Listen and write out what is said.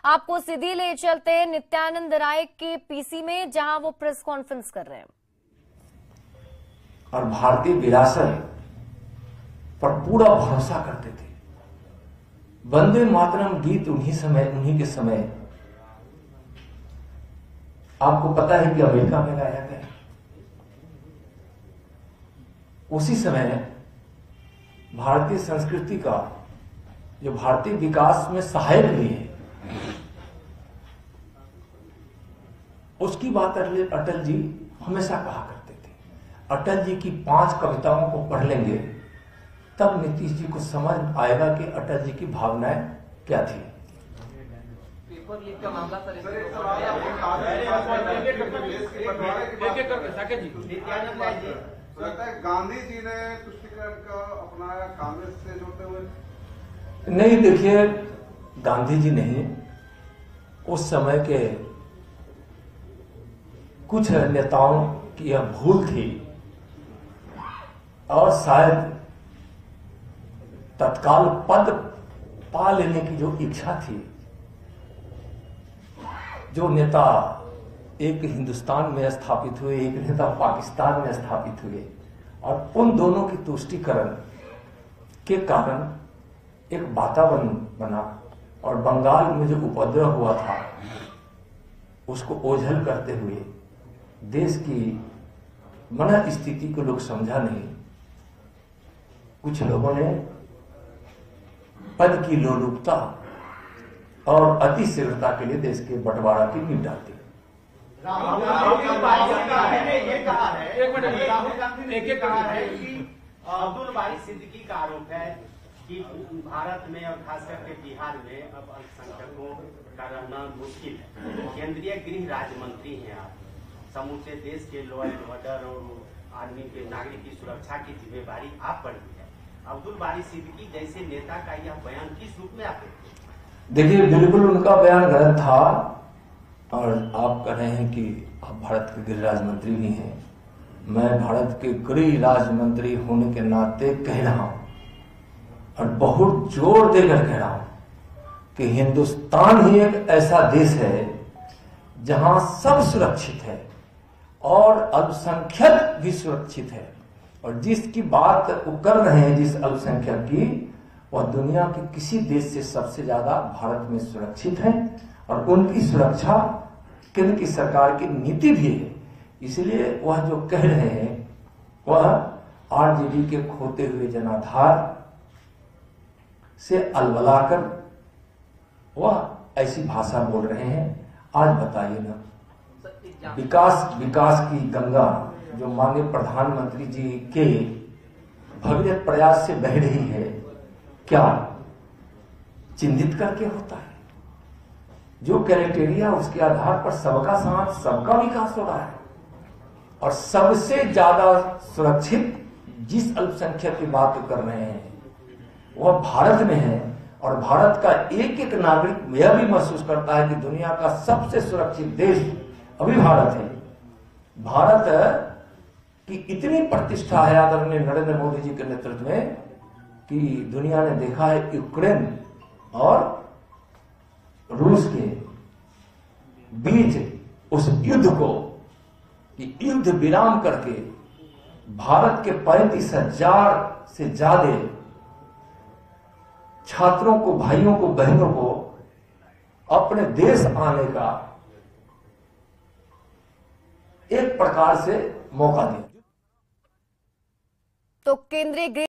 आपको सीधी ले चलते हैं नित्यानंद राय के पीसी में, जहां वो प्रेस कॉन्फ्रेंस कर रहे हैं। और भारतीय विरासत पर पूरा भरोसा करते थे। वंदे मातरम गीत उन्हीं के समय आपको पता है कि अमेरिका में गाया गया। उसी समय भारतीय संस्कृति का जो भारतीय विकास में सहायक भी है, उसकी बात अटल जी हमेशा कहा करते थे। अटल जी की 5 कविताओं को पढ़ लेंगे तब नीतीश जी को समझ आएगा कि अटल जी की भावनाएं क्या थी। पेपर लीक का मामला सर, गांधी जी ने तुष्टीकरण का अपनाया, कांग्रेस से जुड़ते हुए। नहीं, देखिए, गांधी जी नहीं, उस समय के कुछ नेताओं की यह भूल थी और शायद तत्काल पद पा लेने की जो इच्छा थी, जो नेता एक हिंदुस्तान में स्थापित हुए, एक नेता पाकिस्तान में स्थापित हुए, और उन दोनों की तुष्टीकरण के कारण एक वातावरण बना और बंगाल में जो उपद्रव हुआ था उसको ओझल करते हुए देश की मन स्थिति को लोग समझा नहीं। कुछ लोगों ने पद की लोलुपता और अति शीघ्रता के लिए देश के बंटवारा की नींव डाल दी। राहुल गांधी ने ये कहा है कि अब्दुल बारी सिद्दीकी का आरोप है कि भारत में और खास करके बिहार में अब अल्पसंख्यकों का रहना मुश्किल है। केंद्रीय गृह राज्य मंत्री हैं आप, समूचे देश के लॉ एंड ऑर्डर और आदमी के नागरिक की सुरक्षा की जिम्मेदारी आप पर भी है। अब्दुल बारी सिद्दीकी जैसे नेता का यह बयान किस रूप में आप देखिए, बिल्कुल उनका बयान गलत था। और आप कह रहे हैं कि आप भारत के गृह राज्य मंत्री भी हैं। मैं भारत के गृह राज्य मंत्री होने के नाते कह रहा हूं और बहुत जोर देकर कह रहा हूं कि हिंदुस्तान ही एक ऐसा देश है जहां सब सुरक्षित है और अल्पसंख्यक भी सुरक्षित है। और जिसकी बात वो कर रहे हैं, जिस अल्पसंख्यक की, वह दुनिया के किसी देश से सबसे ज्यादा भारत में सुरक्षित है और उनकी सुरक्षा केंद्र की सरकार की नीति भी है। इसलिए वह जो कह रहे हैं वह आरजेडी के खोते हुए जनाधार से अलबलाकर वह ऐसी भाषा बोल रहे हैं। आज बताइए ना, विकास की गंगा जो माननीय प्रधानमंत्री जी के भगीरथ प्रयास से बह रही है, क्या चिन्हित करके होता है? जो क्राइटेरिया, उसके आधार पर सबका साथ, सबका विकास हो रहा है। और सबसे ज्यादा सुरक्षित जिस अल्पसंख्यक की बात कर रहे हैं वह भारत में है। और भारत का एक एक नागरिक यह भी महसूस करता है कि दुनिया का सबसे सुरक्षित देश अभी भारत है। भारत की इतनी प्रतिष्ठा है आदरणीय नरेंद्र मोदी जी के नेतृत्व में कि दुनिया ने देखा है यूक्रेन और रूस के बीच उस युद्ध को, कि युद्ध विराम करके भारत के 35,000 से ज्यादा छात्रों को, भाइयों को, बहनों को अपने देश आने का एक प्रकार से मौका दिया। तो केंद्रीय